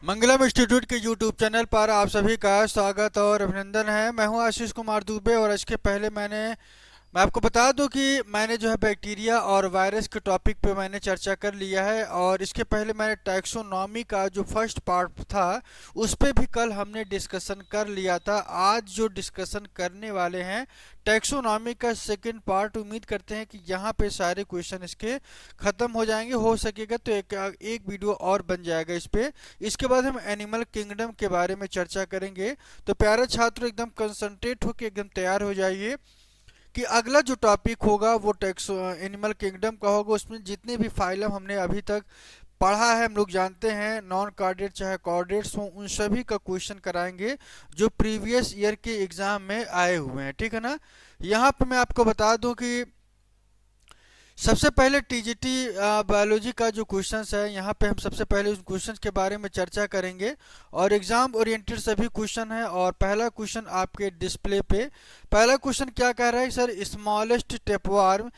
मंगलम institute के YouTube channel पर आप सभी का स्वागत और अभिनंदन है। मैं हूं आशीष कुमार दुबे और आज के पहले मैं आपको बता दूं कि मैंने जो है बैक्टीरिया और वायरस के टॉपिक पे मैंने चर्चा कर लिया है और इसके पहले मैंने टैक्सोनॉमी का जो फर्स्ट पार्ट था उस पे भी कल हमने डिस्कशन कर लिया था। आज जो डिस्कशन करने वाले हैं टैक्सोनॉमी का सेकंड पार्ट, उम्मीद करते हैं कि यहाँ पे सारे क्वेश्चन इसके ख़त्म हो जाएंगे। हो सकेगा तो एक वीडियो और बन जाएगा इस पे। इसके बाद हम एनिमल किंगडम के बारे में चर्चा करेंगे। तो प्यारे छात्र एकदम कंसंट्रेट होकर एकदम तैयार हो जाइए कि अगला जो टॉपिक होगा वो टेक्स एनिमल किंगडम का होगा। उसमें जितने भी फाइलम हमने अभी तक पढ़ा है, हम लोग जानते हैं, नॉन कार्डेट चाहे कार्डेट्स हों, उन सभी का क्वेश्चन कराएंगे जो प्रीवियस ईयर के एग्जाम में आए हुए हैं। ठीक है ना। यहाँ पे मैं आपको बता दूं कि सबसे पहले टीजीटी बायोलॉजी का जो क्वेश्चंस है, यहाँ पे हम सबसे पहले उस क्वेश्चंस के बारे में चर्चा करेंगे और एग्जाम ओरिएंटेड सभी क्वेश्चन है। और पहला क्वेश्चन आपके डिस्प्ले पे, पहला क्वेश्चन क्या कह रहा है sir? Smallest tapeworm,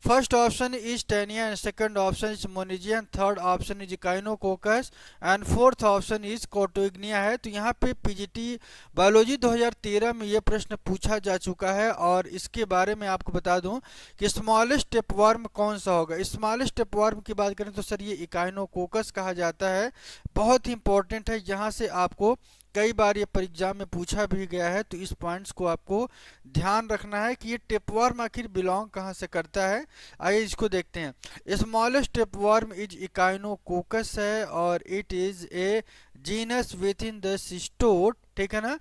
first option is taenia and second option is moniezia, third option is echinococcus and fourth option is cotugnia है। तो यहाँ पे पीजीटी बायोलॉजी 2013 में ये प्रश्न पूछा जा चुका है और इसके बारे में आपको बता दूं कि स्मॉलेस्ट टेपवार्म कौन सा होगा। स्मॉलेस्ट टेपवार्म की बात करें तो सर ये इकाइनोकोकस कहा जाता है। बहुत ही इंपॉर्टेंट है, यहाँ से आपको कई बार ये परीक्षा में पूछा भी गया है, तो इस पॉइंट्स को आपको ध्यान रखना है कि ये टेपवार्म आखिर बिलोंग कहाँ से करता है। आइए इसको देखते हैं। स्मॉलेस्ट टेपवार्म इज इकाइनोकोकस है और it is a genus with in the सिस्टोड। ठीक है ना।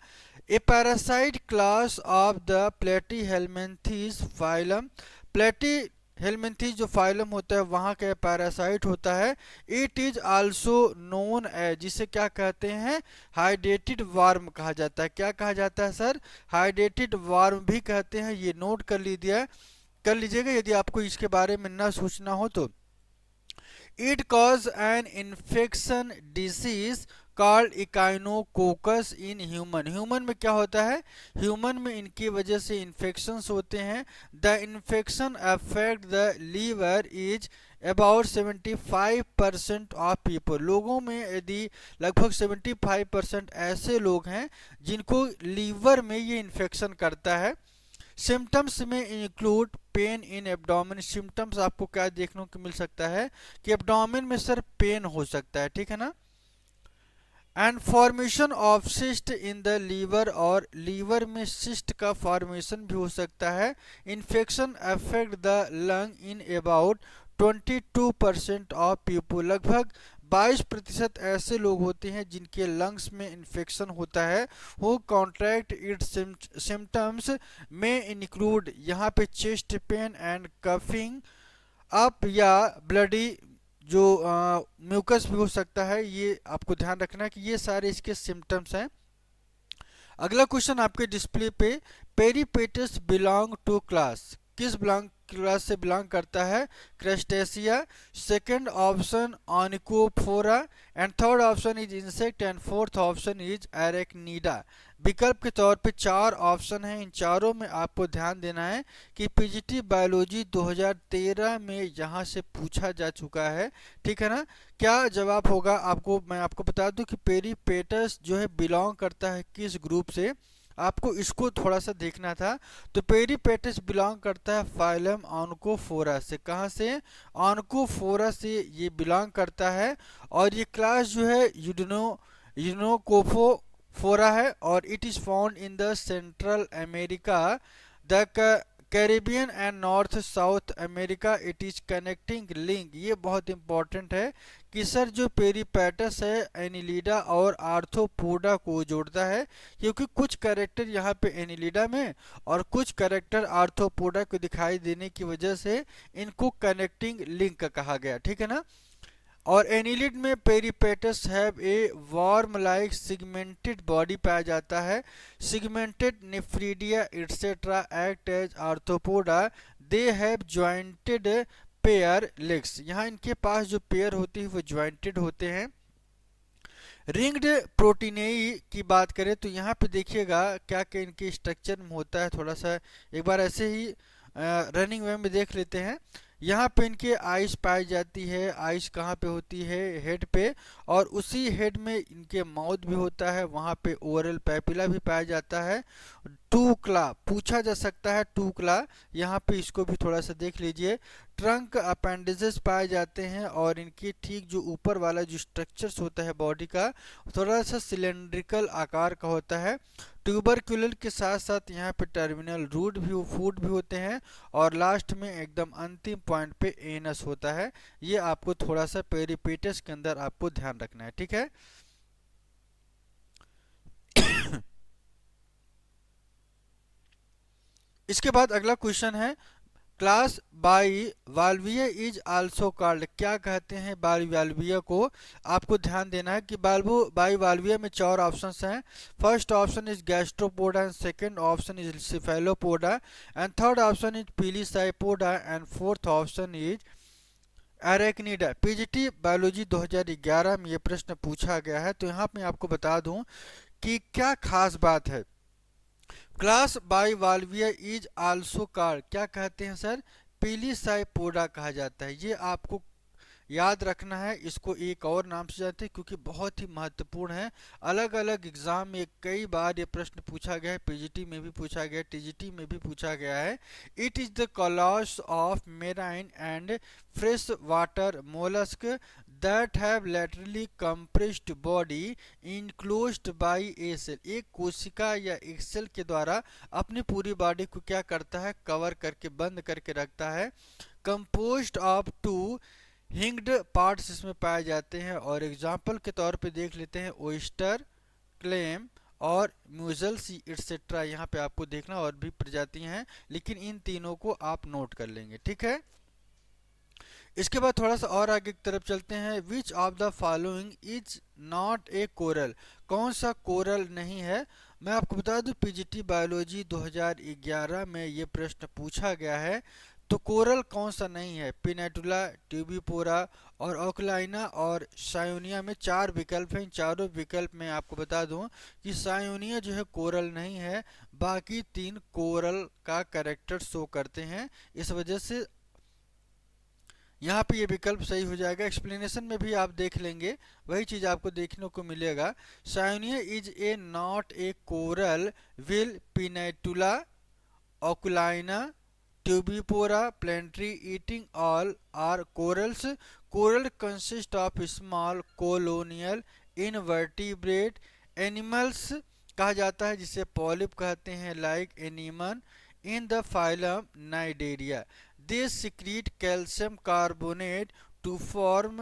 ए parasite class of the Platyhelminthes phylum. प्लेटी हेलमिन्थीज जो फाइलम होता है वहाँ का पैरासाइट होता है। It is also known as, जिसे क्या कहते हैं? हाइड्रेटेड वार्म कहा जाता है। क्या कहा जाता है सर? हाइड्रेटेड वार्म भी कहते हैं। ये नोट कर लीजिएगा यदि आपको इसके बारे में न सोचना हो तो। It cause an infection disease called echinococcus in human. Human में क्या होता है? ह्यूमन में इनकी वजह से इन्फेक्शंस होते हैं। The infection affect the liver is about 75% of people. लोगों में यदि लगभग 75% ऐसे लोग हैं जिनको लीवर में ये इन्फेक्शन करता है। सिम्टम्स में include pain in abdomen. Symptoms आपको क्या देखने को मिल सकता है कि एब्डोमेन में सर पेन हो सकता है। ठीक है ना। And formation of cyst in the liver, और लीवर में सिस्ट का फॉर्मेशन भी हो सकता है। Infection affect the lung in about 22% of people. लगभग 22% ऐसे लोग होते हैं जिनके लंग्स में इन्फेक्शन होता है। वो कॉन्ट्रैक्ट इट्स सिम्टम्स में इंक्लूड यहाँ पे chest pain and coughing up या ब्लडी जो म्यूकस भी हो सकता है। ये आपको ध्यान रखना है कि ये सारे इसके सिम्टम्स हैं। अगला क्वेश्चन आपके डिस्प्ले पे, पेरीपेटस बिलोंग टू क्लास, किस बिलोंग क्लास से बिलोंग करता है? Crustacea, second option onychophora and third option is insect and fourth option is arachnida. विकल्प के तौर पे चार ऑप्शन हैं। इन चारों में आपको ध्यान देना है कि पीजीटी बायोलॉजी 2013 में यहाँ से पूछा जा चुका है। ठीक है ना। क्या जवाब होगा? मैं आपको बता दूं कि पेरीपेटस जो है बिलोंग करता है किस ग्रुप से, आपको इसको थोड़ा सा देखना था। तो पेरीपेटस बिलोंग करता है फाइलम ऑनकोफोरा से। कहाँ से? ऑनकोफोरा से ये बिलोंग करता है। और ये क्लास जो है यूडनोकोफोरा है और it is found in the central America, the Caribbean and north south America. It is connecting link. ये बहुत इंपॉर्टेंट है कि सर जो पेरीपेटस है एनिलिडा और आर्थ्रोपोडा को जोड़ता है, क्योंकि कुछ कैरेक्टर यहाँ पे एनिलिडा में और कुछ कैरेक्टर आर्थ्रोपोडा को दिखाई देने की वजह से इनको कनेक्टिंग लिंक कहा गया। ठीक है ना। और एनिलिड में peripatus have a worm like segmented body पाया जाता है। Segmented nephridia etcetera act as arthropoda. They have jointed pair legs. यहाँ इनके पास जो पेयर होती है वो ज्वाइंटेड होते हैं। रिंग्ड प्रोटीनेई की बात करें तो यहाँ पे देखिएगा क्या क्या इनके स्ट्रक्चर में होता है। थोड़ा सा एक बार ऐसे ही रनिंग वे में देख लेते हैं। यहाँ पे इनके आइस पाई जाती है। आइस कहाँ पे होती है? हेड पे। और उसी हेड में इनके माउथ भी होता है, वहाँ पे ओरल पैपिला भी पाया जाता है। टूकला पूछा जा सकता है, टूकला यहाँ पे इसको भी थोड़ा सा देख लीजिए। ट्रंक अपेंडिजेस पाए जाते हैं और इनकी ठीक जो ऊपर वाला जो स्ट्रक्चर्स होता है बॉडी का, थोड़ा सा सिलेंड्रिकल आकार का होता है। ट्यूबरक्यूलर के साथ साथ यहाँ पे टर्मिनल रूट भी फूट भी होते हैं और लास्ट में एकदम अंतिम पॉइंट पे एनस होता है। ये आपको थोड़ा सा पेरिपेटस के अंदर आपको ध्यान रखना है, ठीक है। इसके बाद अगला क्वेश्चन है, class bivalvia is also called, क्या कहते हैं बाई वाल्विया को? आपको ध्यान देना है कि बाई वाल्विया में चार ऑप्शंस हैं। First option is gastropoda and second option is cephalopoda and third option is pelecypoda and fourth option is arachnida. PGT biology 2011 में ये प्रश्न पूछा गया है। तो यहाँ पे आपको बता दूं कि क्या खास बात है। क्लास बाइवाल्विया इज आल्सो कॉल्ड, क्या कहते हैं सर? पीलीसाइपोडा कहा जाता है। ये आपको याद रखना है। इसको एक और नाम से जानते हैं क्योंकि बहुत ही महत्वपूर्ण है। अलग अलग एग्जाम में कई बार ये प्रश्न पूछा गया है, पीजीटी में भी पूछा गया है, टीजीटी में भी पूछा गया है। It is the class of marine and fresh water molluscs that have laterally compressed body enclosed by a shell. एक कोशिका या एक सेल के द्वारा अपनी पूरी बॉडी को क्या करता है? कवर करके बंद करके रखता है। Composed of two hinged parts इसमें पाए जाते हैं और एग्जाम्पल के तौर पे देख लेते हैं ओइस्टर, क्लेम और म्यूजल्स एटसेट्रा। यहाँ पे आपको देखना और भी प्रजातियां हैं, लेकिन इन तीनों को आप नोट कर लेंगे, ठीक है। इसके बाद थोड़ा सा और आगे की तरफ चलते हैं। विच of the following is not a coral, कौन सा कोरल नहीं है? मैं आपको बता दूं पीजीटी बायोलॉजी 2011 में ये प्रश्न पूछा गया है। तो कोरल कौन सा नहीं है? पिनेटुला, ट्यूबिपोरा और ओकलाइना और सायोनिया में चार विकल्प हैं। इन चारों विकल्प में आपको बता दूं कि सायोनिया जो है कोरल नहीं है, बाकी तीन कोरल का कैरेक्टर शो करते हैं। इस वजह से यहाँ पे ये विकल्प सही हो जाएगा। एक्सप्लेनेशन में भी आप देख लेंगे, वही चीज आपको देखने को मिलेगा। Cyanea is a not a coral while pennatula oculina tubipora plenty eating all are corals. Coral consist of small colonial invertebrate animals कहा जाता है, जिसे पॉलिप कहते हैं, like anemone in the phylum cnidaria. They secrete calcium carbonate to form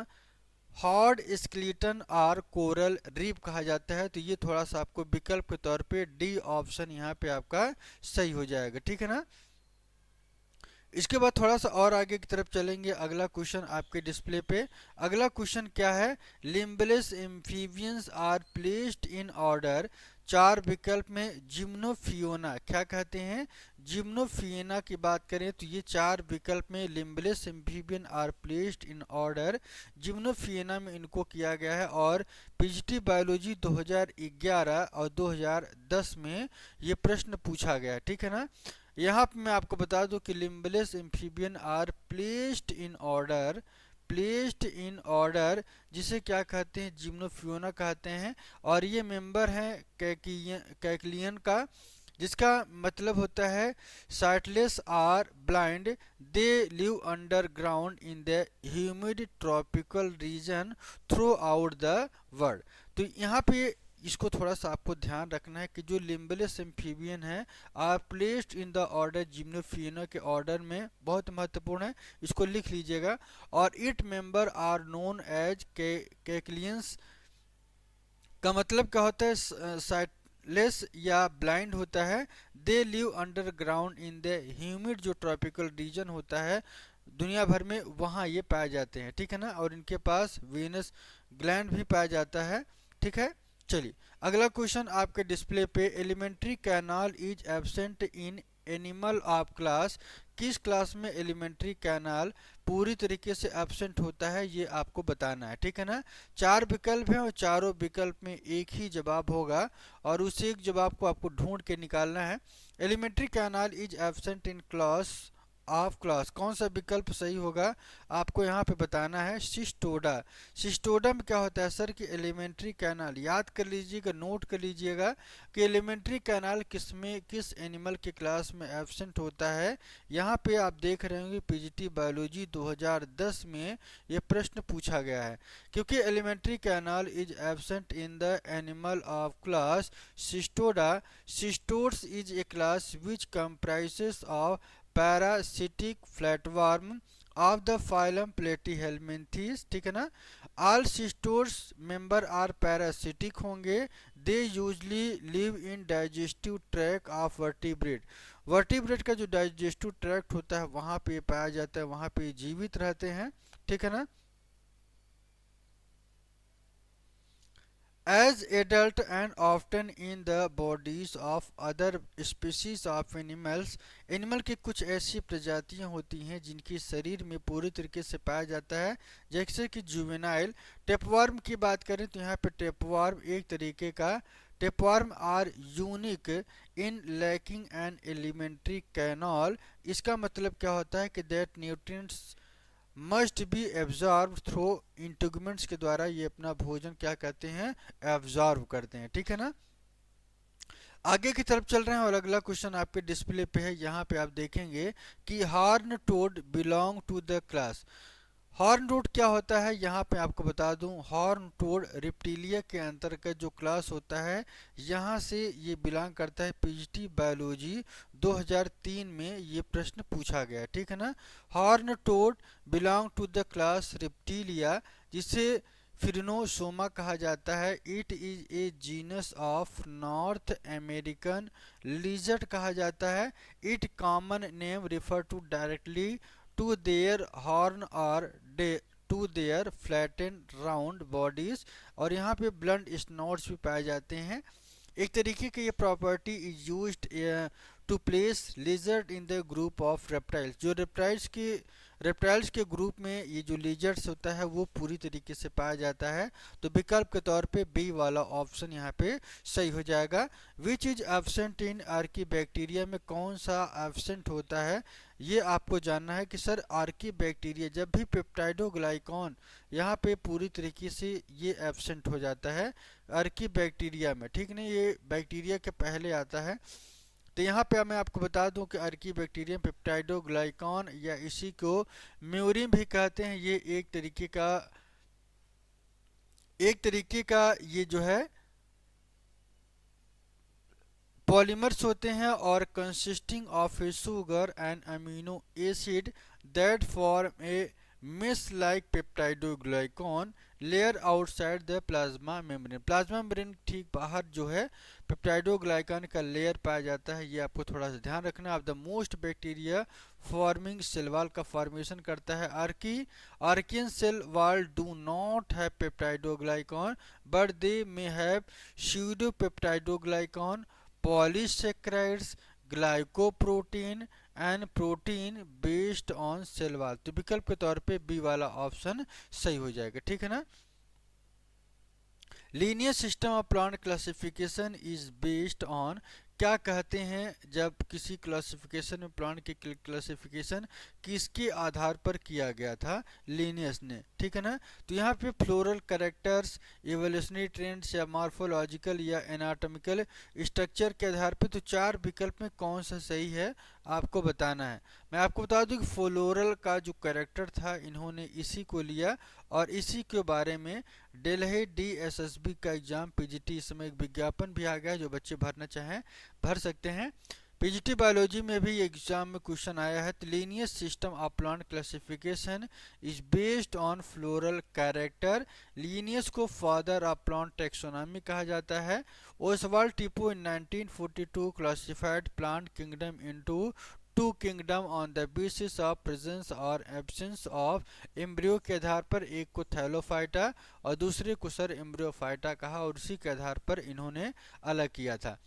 hard skeleton are coral reef कहा जाता है। तो ये थोड़ा सा आपको विकल्प के तौर पे डी ऑप्शन यहाँ पे आपका सही हो जाएगा, ठीक है ना। इसके बाद थोड़ा सा और आगे की तरफ चलेंगे। अगला क्वेश्चन आपके डिस्प्ले पे। अगला क्वेश्चन क्या है? Limbless amphibians are placed in order. चार विकल्प में जिम्नोफियोना, क्या कहते हैं? जिम्नोफियोना की बात करें तो ये चार विकल्प में limbless amphibian are placed in order, gymnophiona में इनको किया गया है। और पीजीटी बायोलॉजी 2011 और 2010 में ये प्रश्न पूछा गया, ठीक है ना। यहाँ पे मैं आपको बता दूं कि limbless amphibian are placed in order, placed in order जिसे क्या कहते हैं? जिम्नोफियोना कहते हैं। और ये मेंबर है कैकलियन का, जिसका मतलब होता है sightless are blind. They live underground in the humid tropical region throughout the world. तो यहाँ पे इसको थोड़ा सा आपको ध्यान रखना है कि जो लिम्बलेस एम्फीबियन है are placed in the order gymnophiona के ऑर्डर में, बहुत महत्वपूर्ण है, इसको लिख लीजिएगा। और it member are known as caecilians का मतलब क्या होता है? साइटलेस या ब्लाइंड होता है। दे live underground in the humid, जो ट्रॉपिकल रीजन होता है दुनिया भर में, वहाँ ये पाए जाते हैं, ठीक है ना। और इनके पास वीनस ग्लैंड भी पाया जाता है, ठीक है। चलिए अगला क्वेश्चन आपके डिस्प्ले पे। Alimentary canal is absent in animal of class. किस क्लास में एलिमेंट्री कैनाल पूरी तरीके से एब्सेंट होता है, ये आपको बताना है, ठीक है ना। चार विकल्प हैं और चारों विकल्प में एक ही जवाब होगा और उस एक जवाब को आपको ढूंढ के निकालना है। Alimentary canal is absent in class of class, कौन सा विकल्प सही होगा आपको यहाँ पे बताना है। सिस्टोडा, सिस्टोडा में क्या होता है सर कि एलिमेंट्री कैनाल, याद कर लीजिएगा, नोट कर लीजिएगा कि एलिमेंट्री कैनाल किस एनिमल के क्लास में एब्सेंट होता है। यहाँ पे आप देख रहे होंगे पीजीटी बायोलॉजी 2010 में ये प्रश्न पूछा गया है, क्योंकि alimentary canal is absent in the animal of class Cestoda. Cestodes is a class which comprises of parasitic flatworm of the phylum Platyhelminthes, ठीक है ना। All cestodes member are parasitic होंगे। They usually live in digestive tract of vertebrate, vertebrate का जो digestive tract होता है वहाँ पे पाया जाता है, वहाँ पे जीवित रहते हैं, ठीक है ना। as adult and often in the bodies of other species of animals, animal की कुछ ऐसी प्रजातियां होती हैं जिनकी शरीर में पूरी तरीके से पाया जाता है, जैसे कि जुवेनाइल। टेपवार्म की बात करें तो यहाँ पे टेपवार्म एक तरीके का, tapeworm are unique in lacking an alimentary canal. इसका मतलब क्या होता है कि that nutrients must be absorb through integuments के द्वारा ये अपना भोजन क्या कहते हैं, एब्जॉर्ब करते हैं, ठीक है ना। आगे की तरफ चल रहे हैं और अगला क्वेश्चन आपके डिस्प्ले पे है। यहाँ पे आप देखेंगे कि horn toad belong to the class. Horn toad क्या होता है, यहाँ पे आपको बता दूं, हॉर्न टोड रिप्टिलिया के अंतर्गत जो क्लास होता है यहाँ से ये बिलोंग करता है। पीजीटी बायोलॉजी 2003 में ये प्रश्न पूछा गया, ठीक है ना। Horn toad belong to the class reptilia, जिसे फिरनोसोमा कहा जाता है। It is a genus of North American lizard कहा जाता है। It common name refer to directly to their horn और to their flattened round bodies, और यहाँ पे ब्लंट स्नॉट्स भी पाए जाते हैं। एक तरीके की ये property is used to place lizard in the group of reptiles, जो रेप्टाइल्स के ग्रुप में ये जो लिजर्ड्स होता है वो पूरी तरीके से पाया जाता है। तो विकल्प के तौर पे बी वाला ऑप्शन यहाँ पे सही हो जाएगा। Which is absent in Archie bacteria में कौन सा एब्सेंट होता है, ये आपको जानना है कि सर आर्की बैक्टीरिया जब भी पेप्टाइडोग्लाइकॉन यहाँ पे पूरी तरीके से ये एब्सेंट हो जाता है आर्की बैक्टीरिया में, ठीक नहीं, ये बैक्टीरिया के पहले आता है। तो यहाँ पे मैं आपको बता दूं कि अर्की बैक्टीरियम पेप्टाइडोग्लाइकॉन या इसी को म्यूरिन भी कहते हैं, ये एक तरीके का ये जो है पॉलीमर्स होते हैं, और consisting of a sugar and amino acid that form a mesh like peptidoglycan layer outside the plasma membrane. Plasma membrane ठीक बाहर जो है पेप्टाइडोग्लाइकॉन का लेयर पाया जाता है, ये आपको थोड़ा सा ध्यान रखना है। Of the most bacteria forming cell wall का फॉर्मेशन करता है archaean cell wall do not have peptidoglycan but they may have pseudo peptidoglycan, polysaccharides, glycoprotein and protein based on cell wall. तो विकल्प के तौर पे बी वाला ऑप्शन सही हो जाएगा, ठीक है ना। Linear system of plant classification is based on, क्या कहते हैं जब किसी क्लासिफिकेशन में प्लांट की क्लासिफिकेशन किसके आधार पर किया गया था, लीनियस ने, ठीक है ना। तो यहाँ पे फ्लोरल कैरेक्टर्स, इवोल्यूशनरी ट्रेंड्स या मॉर्फोलॉजिकल या एनाटॉमिकल स्ट्रक्चर के आधार पर, तो चार विकल्प में कौन सा सही है आपको बताना है। मैं आपको बता दूं कि फ्लोरल का जो कैरेक्टर था इन्होंने इसी को लिया, और इसी के बारे में दिल्ली DSSB का एग्जाम पीजीटी इस समय एक विज्ञापन भी आ गया है, जो बच्चे भरना चाहें भर सकते हैं। पीजीटी बायोलॉजी में भी एग्जाम में क्वेश्चन आया है। Linear system of plant classification is based on floral character. Linnaeus को फादर ऑफ प्लांट टेक्सोनॉमी कहा जाता है। Oswald Tippo in 1942 classified plant kingdom into two kingdom on the basis of presence और absence of embryo के आधार पर, एक को थैलोफाइटा और दूसरे को सर एम्ब्रियोफाइटा कहा, और उसी के आधार पर इन्होंने अलग किया था।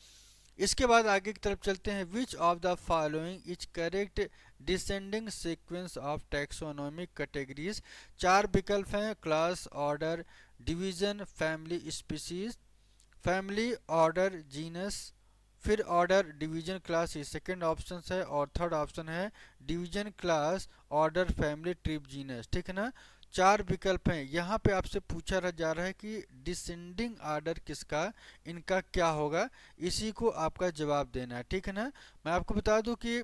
इसके बाद आगे की तरफ चलते हैं। विच of the following is correct descending sequence of taxonomic categories. चार विकल्प हैं, class, order, division, family, species. Family, order, genus फिर ऑर्डर, डिवीजन, क्लास, ये सेकेंड ऑप्शन है। और थर्ड ऑप्शन है division, class, order, family, trip, genus. ठीक है ना। चार विकल्प हैं। यहाँ पे आपसे पूछा जा रहा है कि डिसेंडिंग ऑर्डर किसका, इनका क्या होगा, इसी को आपका जवाब देना है। ठीक है ना। मैं आपको बता दूं कि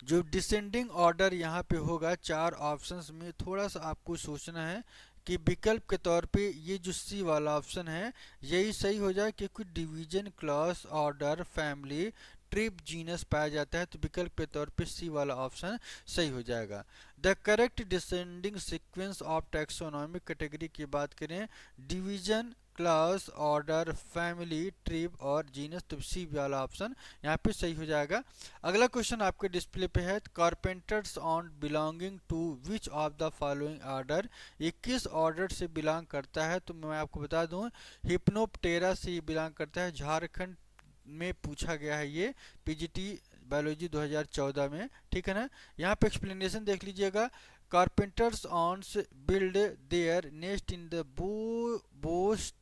जो डिसेंडिंग ऑर्डर यहाँ पे होगा चार ऑप्शंस में, थोड़ा सा आपको सोचना है कि विकल्प के तौर पे ये जो सी वाला ऑप्शन है यही सही हो जाए, क्योंकि division, class, order, family, trip, genus पाया जाता है, तो विकल्प के तौर पे सी वाला ऑप्शन सही हो जाएगा। The correct descending sequence of taxonomic category की बात करें, division, class, order, family, trip और जीनस, तो सी वाला ऑप्शन यहाँ पे सही हो जाएगा। अगला क्वेश्चन आपके डिस्प्ले पे है, carpenters on belonging to which of the following order, ये किस ऑर्डर से बिलोंग करता है। तो मैं आपको बता दूं हिप्नोप्टेरा से ये बिलोंग करता है। झारखंड में पूछा गया है ये, पीजीटी बायोलॉजी 2014 में। ठीक है ना। यहाँ पे एक्सप्लेनेशन देख लीजिएगा। Carpenters ants build their nest in the both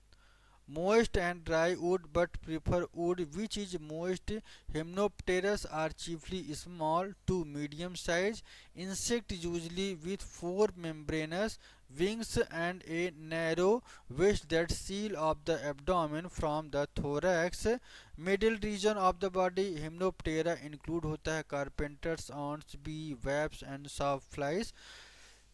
moist and dry wood but prefer wood which is moist. Hymenopterus are chiefly small to medium size insect, usually with four membranous wings and a narrow waist that seal off the abdomen from the thorax. Middle region of the body Hymenoptera include होता है carpenters, ants, bee, wasps and sawflies।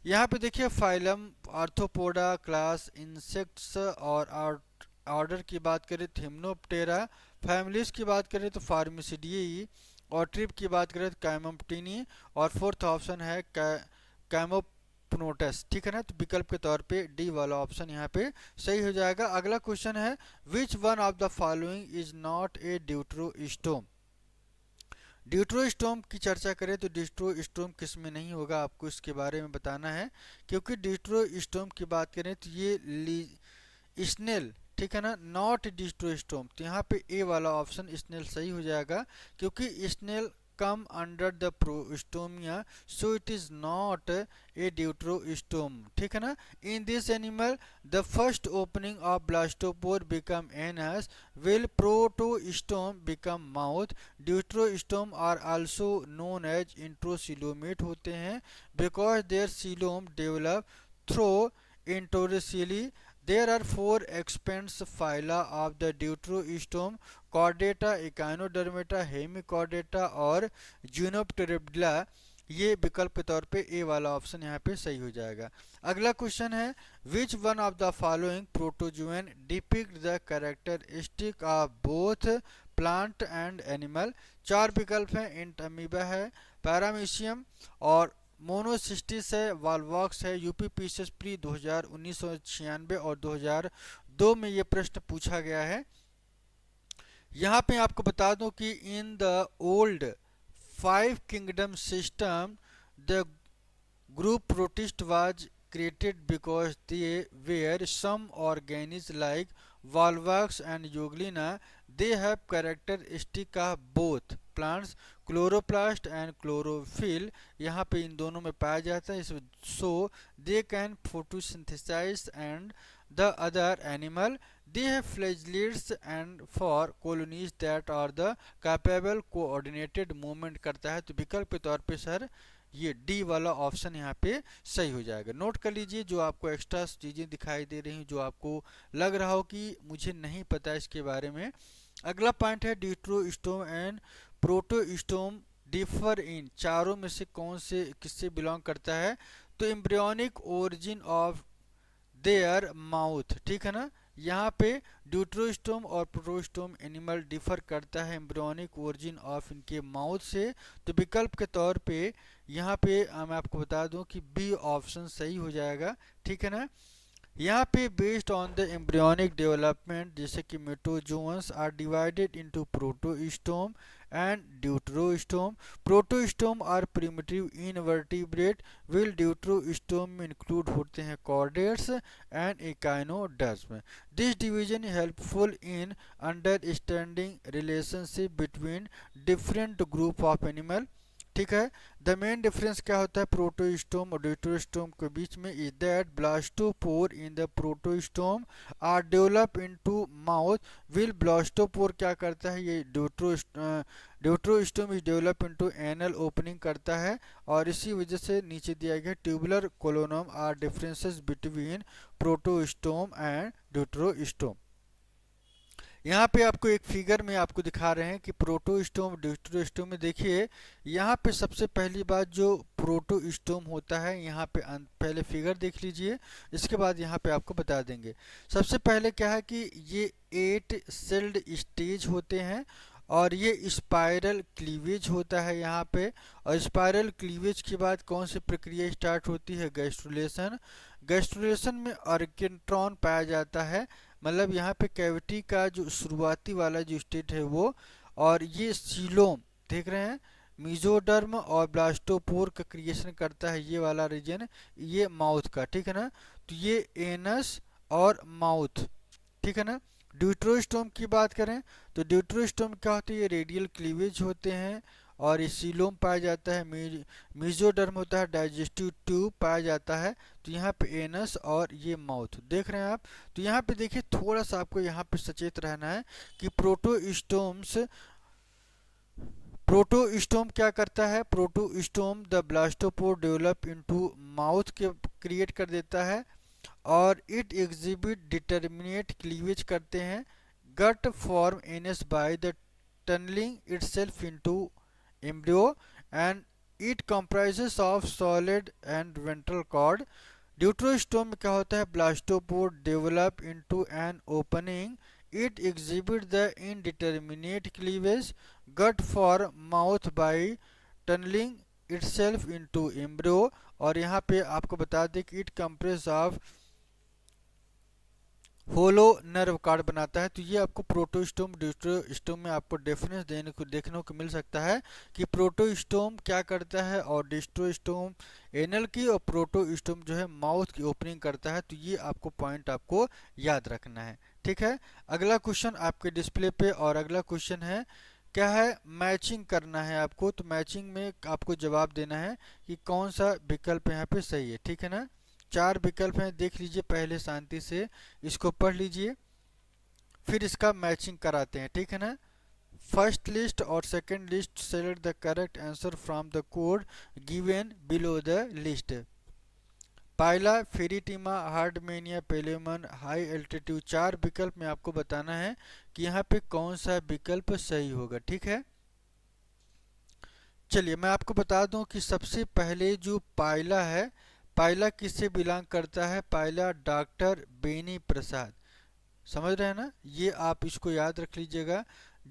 यहाँ पे देखिए phylum, arthropoda, class, insects और order की बात करें तो हिम्नोप्टेरा, फैमिलीज की बात करें तो फार्मिसिडियई और ट्रिप की बात करें तो कैमोप्टिनी और फोर्थ ऑप्शन है कैमोप्नोटस। ठीक है ना। तो विकल्प के तौर पे डी वाला ऑप्शन यहाँ पे सही हो जाएगा। अगला क्वेश्चन है which one of the following is not a deuterostome. Deuterostome की चर्चा करें तो ड्यूट्रोस्टोम किस में नहीं होगा, आपको इसके बारे में बताना है। क्योंकि ड्यूट्रोस्टोम की बात करें तो ये स्नेल, ठीक है ना, नॉट डिस्ट्रोस्टोम, तो यहाँ पे ए वाला ऑप्शन स्नेल सही हो जाएगा। क्योंकि snail come under the protostomia so it is not a deuterostome. ठीक है ना। In this animal the first opening of blastopore become anus while protostome become mouth. Deuterostome are also known as enterocoelomate होते हैं because their coelom develop through enterocoelically. There are four expanse phyla of the Deuteroistome: Chordata, Echinodermata, Hemichordata और Junopteroidea। ये विकल्प के तौर पे ए वाला option यहाँ पे सही हो जाएगा। अगला क्वेश्चन है which one of the following protozoan depict the characteristic of both plant and animal. चार विकल्प हैं, इंट अमीबा है, पैरामीशियम और मोनोसिस्टिस है, वालवॉक्स है, यूपी पीसीएस प्री 1996 और 2002 में ये प्रश्न पूछा गया है। यहाँ पे आपको बता दूं कि in the old five kingdom system the group protist was created because they were some organs like Volvox and Euglena. They have characteristic of both plants, chloroplast and chlorophyll। यहाँ पे इन दोनों में पाया जाता है। So they can photosynthesize and the other animal they have flagellates and for colonies that are the capable coordinated movement करता है। तो विकल्प के तौर पे सर ये डी वाला ऑप्शन यहाँ पे सही हो जाएगा। नोट कर लीजिए जो आपको एक्स्ट्रा चीज़ें दिखाई दे रही हैं, जो आपको लग रहा हो कि मुझे नहीं पता इसके बारे में। अगला पॉइंट है deuterostome and protostome differ in, चारों में से कौन से किससे बिलोंग करता है। तो embryonic origin of their mouth. ठीक है ना। यहाँ पे ड्यूट्रोस्टोम और प्रोटोस्टोम एनिमल डिफर करता है एम्ब्रियोनिक ओरिजिन ऑफ इनके माउथ से। तो विकल्प के तौर पे यहाँ पे मैं आपको बता दूं कि बी ऑप्शन सही हो जाएगा। ठीक है ना। यहाँ पे based on the embryonic development जैसे कि metazoans are divided into protostome and deuterostome. Protostome are primitive invertebrate while deuterostome में इंक्लूड होते हैं chordates and echinoderm. This division helpful in understanding relationship between different group of animal. ठीक है। The main difference क्या होता है protostome और deuterostome के बीच में is that blastopore in the protostome are develop into mouth, while blastopore क्या करता है, ये deuterostome is develop into anal opening करता है। और इसी वजह से नीचे दिया गया tabular column are differences between protostome and deuterostome. यहाँ पे आपको एक फिगर में आपको दिखा रहे हैं कि प्रोटोस्टोम ड्यूटेरोस्टोम में देखिए, यहाँ पे सबसे पहली बात जो प्रोटोस्टोम होता है, यहाँ पे पहले फिगर देख लीजिए, इसके बाद यहाँ पे आपको बता देंगे। सबसे पहले क्या है कि ये 8 सेल्ड स्टेज होते हैं और ये स्पाइरल क्लीवेज होता है यहाँ पे। और स्पाइरल क्लीवेज के बाद कौन सी प्रक्रिया स्टार्ट होती है, गैस्ट्रुलेशन। गैस्ट्रुलेशन में ऑर्गेन्ट्रॉन पाया जाता है, मतलब यहाँ पे कैविटी का जो शुरुआती वाला जो स्टेट है वो। और ये सीलोम देख रहे हैं, मीजोडर्म और ब्लास्टोपोर का क्रिएशन करता है ये वाला रीजन, ये माउथ का, ठीक है ना। तो ये एनस और माउथ, ठीक है ना। ड्यूटेरोस्टोम की बात करें तो ड्यूटेरोस्टोम क्या होती है, ये रेडियल क्लीवेज होते हैं और ये सीलोम पाया जाता है। मीजोडर्म होता है, डाइजेस्टिव ट्यूब पाया जाता है। तो यहाँ पे एनस और ये माउथ देख रहे हैं आप। तो यहाँ पे देखिए थोड़ा सा आपको यहाँ पे सचेत रहना है कि प्रोटोस्टोम क्या करता है, protostome the blastopore develop into mouth के क्रिएट कर देता है और इट एग्जिबिट डिटर्मिनेट क्लीवेज करते हैं। Gut form anus by the tunneling itself into embryo and it comprises of solid and ventral cord. Deuterostome में क्या होता है, blastopore develop into an opening, it exhibit the indeterminate cleavage, gut form mouth by tunneling itself into embryo. और यहाँ पे आपको बता दें कि it comprise of hollow nerve cord बनाता है। तो ये आपको प्रोटोस्टोम ड्यूटेरोस्टोम में आपको डिफरेंस देखने को मिल सकता है कि प्रोटोस्टोम क्या करता है और ड्यूटेरोस्टोम एनल की और प्रोटोस्टोम जो है माउथ की ओपनिंग करता है। तो ये आपको पॉइंट आपको याद रखना है, ठीक है। अगला क्वेश्चन आपके डिस्प्ले पे, और अगला क्वेश्चन है क्या है, मैचिंग करना है आपको। तो मैचिंग में आपको जवाब देना है कि कौन सा विकल्प यहाँ पे सही है, ठीक है ना। 4 विकल्प हैं, देख लीजिए पहले शांति से, इसको पढ़ लीजिए, फिर इसका मैचिंग कराते हैं, ठीक है ना। फर्स्ट लिस्ट और second list, select the correct answer from the code given below the list. Pila, pheretima, herdmania, palaemon, high altitude. 4 विकल्प में आपको बताना है कि यहाँ पे कौन सा विकल्प सही होगा, ठीक है। चलिए मैं आपको बता दूं कि सबसे पहले जो पाइला है, पाइला किससे बिलोंग करता है, पाइला डॉक्टर बेनी प्रसाद, समझ रहे हैं ना। ये आप इसको याद रख लीजिएगा,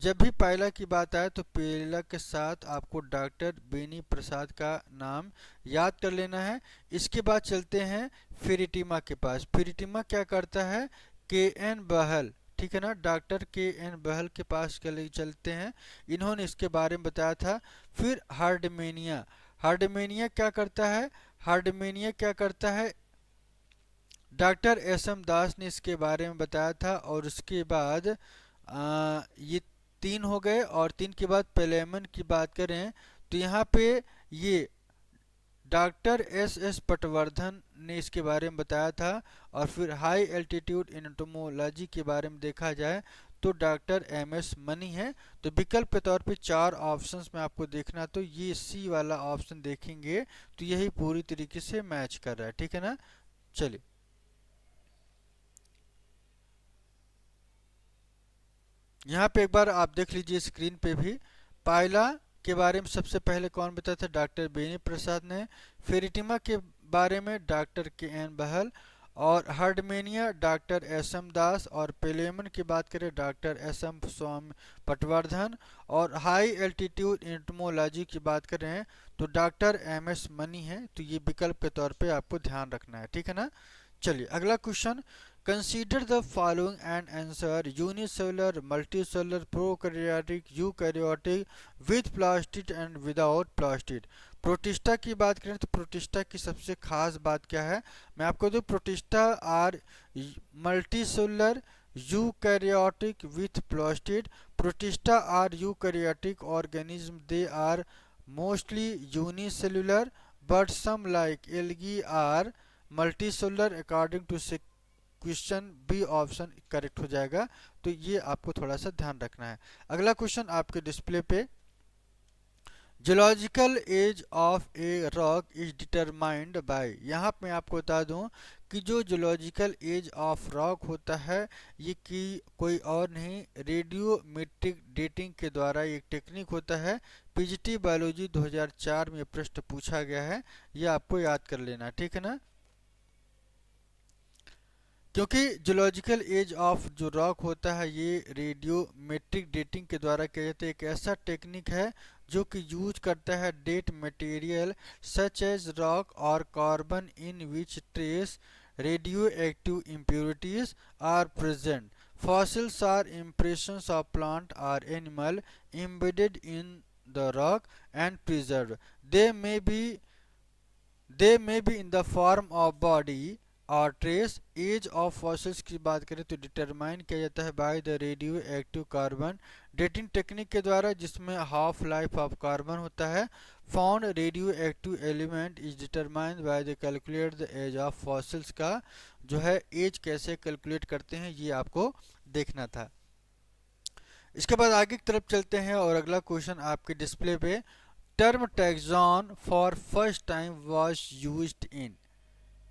जब भी पाइला की बात आए तो पाइला के साथ आपको डॉक्टर बेनी प्रसाद का नाम याद कर लेना है। इसके बाद चलते हैं फेरिटिमा के पास। फेरिटिमा क्या करता है, के एन बहल, ठीक है ना, डॉक्टर के एन बहल के पास चलते हैं, इन्होंने इसके बारे में बताया था। फिर हार्डमेनिया, हार्डमेनिया क्या करता है, हार्डमेनिया क्या करता है, डॉक्टर एस एम दास ने इसके बारे में बताया था। और उसके बाद ये 3 हो गए, और 3 के बाद पेलेमन की बात करें तो यहाँ पे ये डॉक्टर एस एस पटवर्धन ने इसके बारे में बताया था। और फिर हाई एल्टीट्यूड एंटोमोलॉजी के बारे में देखा जाए तो डॉक्टर एम एस मनी है। तो विकल्प के तौर पे 4 ऑप्शंस में आपको देखना, तो ये सी वाला ऑप्शन देखेंगे तो यही पूरी तरीके से मैच कर रहा है, ठीक है ना। चलिए यहाँ पे एक बार आप देख लीजिए स्क्रीन पे भी, पाइला के बारे में सबसे पहले कौन बताया था, डॉक्टर बेनी प्रसाद ने। फेरिटिमा के बारे में डॉक्टर के एन बहल, और हार्डमेनिया डॉक्टर एस एम दास, और पेलेमन की बात करें डॉक्टर एस एम स्वामी पटवर्धन, और हाई एल्टीट्यूड एंटोमोलॉजी की बात करें तो डॉक्टर एम एस मनी है। तो ये विकल्प के तौर पे आपको ध्यान रखना है, ठीक है ना। चलिए अगला question, consider the following and answer unicellular, multicellular, prokaryotic, eukaryotic, with plastid and without plastid. Protista की बात करें तो प्रोटिस्टा की सबसे खास बात क्या है, मैं आपको दूं, protista are multicellular, eukaryotic with plastid. Protista are eukaryotic organism, they are mostly unicellular, but some like algae are multicellular according to question B option correct हो जाएगा। तो ये आपको थोड़ा सा ध्यान रखना है। अगला क्वेश्चन आपके डिस्प्ले पे, geological age of a rock is determined by. यहाँ पे मैं आपको बता दूं कि जो जियोलॉजिकल एज ऑफ रॉक होता है ये कि कोई और नहीं, रेडियोमेट्रिक डेटिंग के द्वारा एक टेक्निक होता है। पीजीटी बायोलॉजी 2004 में प्रश्न पूछा गया है, ये आपको याद कर लेना, ठीक है ना। क्योंकि जियोलॉजिकल एज ऑफ जो रॉक होता है ये रेडियोमेट्रिक डेटिंग के द्वारा किया जाता है। एक ऐसा टेक्निक है जो कि यूज करता है date material such as rock और carbon in which trace radioactive impurities are present. Fossils are impressions of plant और animal embedded in the rock and preserved. They may be in the form of body और trace. Age of fossils की बात करें तो determine किया जाता है by the radioactive carbon dating technique के द्वारा, जिसमें हाफ लाइफ ऑफ कार्बन होता है। Found radioactive element is determined by the calculate the age of fossils का जो है एज कैसे कैलकुलेट करते हैं ये आपको देखना था। इसके बाद आगे की तरफ चलते हैं और अगला क्वेश्चन आपके डिस्प्ले पे, term taxon for first time was used in.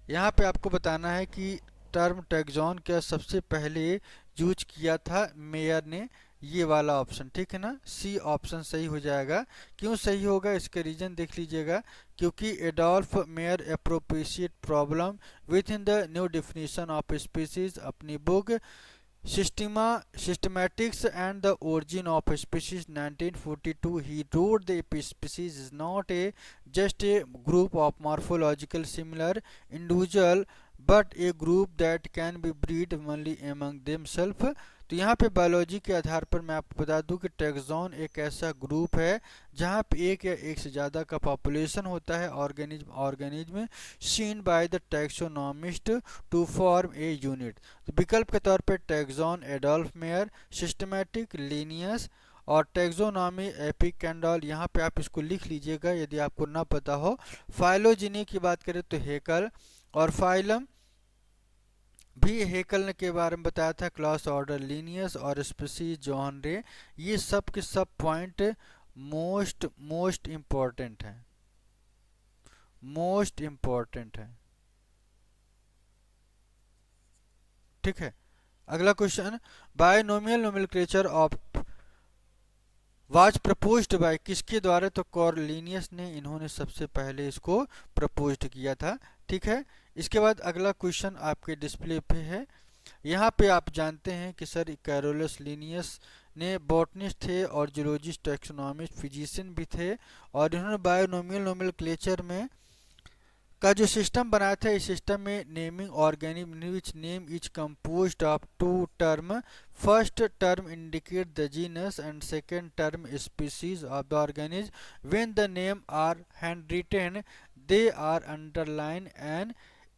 यहाँ पे आपको बताना है कि टर्म टैक्सॉन क्या सबसे पहले यूज किया था मेयर ने, ये वाला ऑप्शन, ठीक है ना। सी ऑप्शन सही हो जाएगा। क्यों सही होगा इसका रीजन देख लीजिएगा, क्योंकि Adolf mayor appropriate problem with in the new definition of species अपनी book Systematics and the Origin of Species 1942 he wrote the species is not just a group of morphological similar individual but a group that can be breed only among themselves। तो यहाँ पे biology के आधार पर मैं आपको बता दूं कि टैक्सॉन एक ऐसा ग्रुप है जहाँ पे एक या एक से ज़्यादा का पॉपुलेशन होता है organism seen by the taxonomist to form a unit. तो विकल्प के तौर पे taxon Adolf Mayer, systematic Linnaeus और टैक्सोनॉमी एपिकेंडॉल। यहाँ पे आप इसको लिख लीजिएगा यदि आपको ना पता हो। फाइलोजिनी की बात करें तो हेकल और फाइलम भी हेकल ने के बारे में बताया था, क्लास ऑर्डर लीनियस और स्पीसीज जॉनरे। ये सब के सब पॉइंट मोस्ट इम्पोर्टेंट है, मोस्ट इम्पोर्टेंट है, ठीक है। अगला question, binomial nomenclature of was proposed by, किसके द्वारा, तो कॉर्लिनियस ने, इन्होंने सबसे पहले इसको प्रपोज्ड किया था, ठीक है। इसके बाद अगला क्वेश्चन आपके डिस्प्ले पे है। यहाँ पे आप जानते हैं कि सर कैरोलस लिनियस ने बॉटनिस्ट थे और जूलॉजिस्ट टैक्सोनॉमिस्ट फिजिशियन भी थे, और इन्होंने बायोनोमियल नोमेनक्लेचर में का जो सिस्टम बनाया था, इस सिस्टम में naming organism which name is composed of two term. First term indicate the genus and second term species of the organism. When the name are hand written they are underline and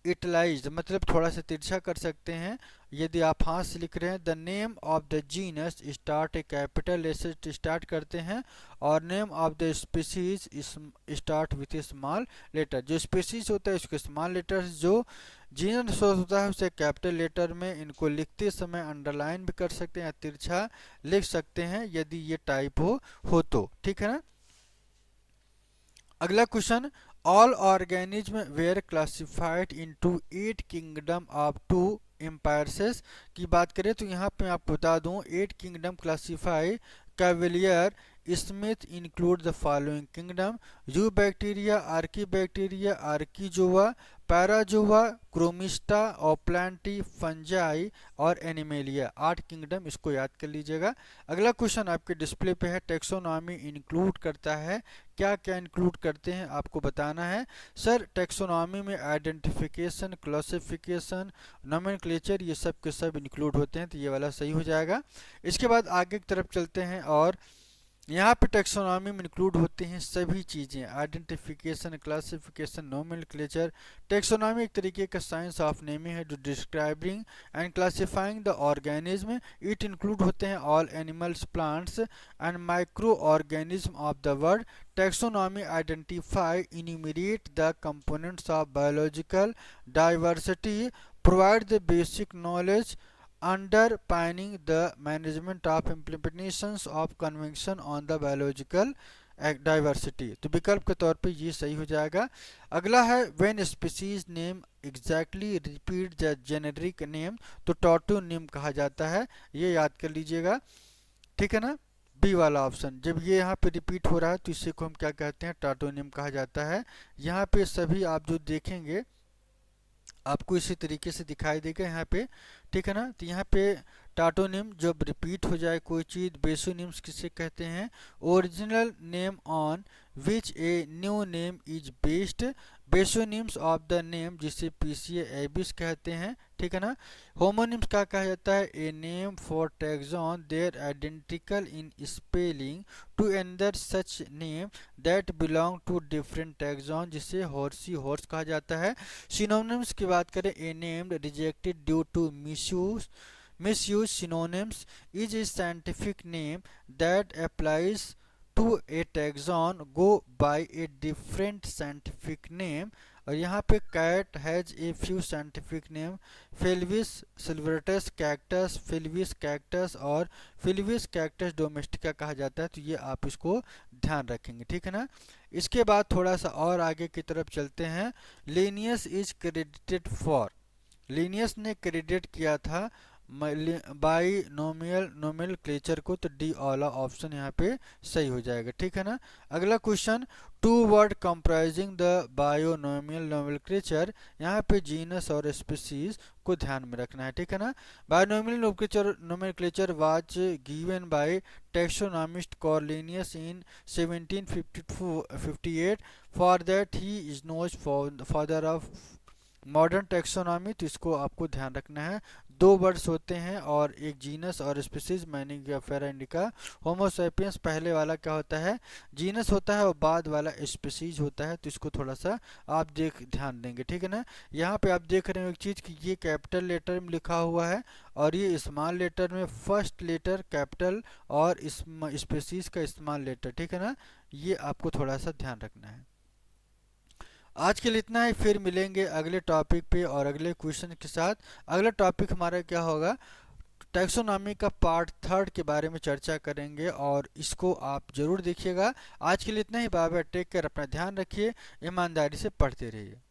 italicized, मतलब थोड़ा सा तिरछा कर सकते हैं यदि आप हाथ से लिख रहे हैं। The name of the genus start a capital letter start करते हैं और name of the species start with a small letter. जो स्पीसीज होता है उसके स्मॉल लेटर, जो जीनस होता है उसे कैपिटल लेटर में। इनको लिखते समय अंडरलाइन भी कर सकते हैं या तिरछा लिख सकते हैं यदि ये टाइप हो तो, ठीक है ना। अगला question, all organism were classified into 8 kingdom of 2 empires की बात करें तो यहाँ पे आपको बता दूं 8 kingdom classify Cavalier Smith include the following kingdom: eubacteria, archae archezoa, parazoa, chromista, plantae, fungi और एनिमेलिया। 8 किंगडम, इसको याद कर लीजिएगा। अगला क्वेश्चन आपके डिस्प्ले पे है, टेक्सोनॉमी इंक्लूड करता है, क्या क्या इंक्लूड करते हैं आपको बताना है। सर टेक्सोनॉमी में आइडेंटिफिकेशन, क्लासिफिकेशन, नोमेनक्लेचर, ये सब के सब इंक्लूड होते हैं, तो ये वाला सही हो जाएगा। इसके बाद आगे की तरफ चलते हैं और यहाँ पे टेक्सोनॉमी में इंक्लूड होते हैं सभी चीज़ें, आइडेंटिफिकेशन, क्लासिफिकेशन, नोमेनक्लेचर। टेक्सोनॉमी एक तरीके का साइंस ऑफ नेमिंग है जो describing and classifying the organism. It include होते हैं all animals, plants and micro organism of the world. Taxonomy identify, enumerate the components of biological diversity, provide the basic knowledge underpinning the management of implementations of convention on the biological diversity. तो विकल्प के तौर पे ये सही हो जाएगा। अगला है when species name exactly repeat the generic name, तो टॉटोनिम कहा जाता है, ये याद कर लीजिएगा, ठीक है ना। बी वाला ऑप्शन, जब ये यहाँ पे रिपीट हो रहा है तो इसी को हम क्या कहते हैं, टॉटोनिम कहा जाता है। यहाँ पे सभी आप जो देखेंगे आपको इसी तरीके से दिखाई देगा यहाँ पे, ठीक है ना। तो यहाँ पे टाटोनिम जब रिपीट हो जाए कोई चीज़, बेसोनिम्स किसे कहते हैं, original name on which a new name is based, basionyms of the name जिसे पीसीए एबिस कहते हैं, ठीक है ना। होमोनिम्स क्या कहा जाता है, a name for taxon their identical in spelling to another such name that belong to different taxon जिसे हॉर्सी हॉर्स कहा जाता है। सिनोनिम्स की बात करें, a name rejected due to misuse synonyms is a scientific name that applies to a taxon go by a different scientific name। और यहाँ पे cat has a few scientific name, felis silvestris catus, felis catus और felis cactus domestica कहा जाता है। तो ये आप इसको ध्यान रखेंगे, ठीक है ना। इसके बाद थोड़ा सा और आगे की तरफ चलते हैं। Linnaeus is credited for, Linnaeus ने क्रेडिट किया था बाई नोमेनक्लेचर को, तो डी वाला ऑप्शन यहाँ पे सही हो जाएगा, ठीक है ना। अगला question, two word comprising the binomial nomenclature, यहाँ पे जीनस और स्पीसीज को ध्यान में रखना है, ठीक है ना। Binomial nomenclature was given by taxonomist Carl Linnaeus in 1758, for that he is knows father of modern taxonomy. तो इसको आपको ध्यान रखना है, दो वर्ड्स होते हैं और एक जीनस और स्पीसीज, मैनिफेरा इंडिका, होमोसैपियंस। पहले वाला क्या होता है, जीनस होता है और बाद वाला स्पीसीज होता है। तो इसको थोड़ा सा आप ध्यान देंगे, ठीक है ना। यहाँ पे आप देख रहे हो एक चीज़ कि ये कैपिटल लेटर में लिखा हुआ है और ये स्मॉल लेटर में, फर्स्ट लेटर कैपिटल और स्पीसीज का स्मॉल लेटर, ठीक है ना। ये आपको थोड़ा सा ध्यान रखना है। आज के लिए इतना ही, फिर मिलेंगे अगले टॉपिक पे और अगले क्वेश्चन के साथ। अगला टॉपिक हमारा क्या होगा, टैक्सोनॉमी का पार्ट 3 के बारे में चर्चा करेंगे और इसको आप जरूर देखिएगा। आज के लिए इतना ही, बाय बाय, टेक केयर, अपना ध्यान रखिए, ईमानदारी से पढ़ते रहिए।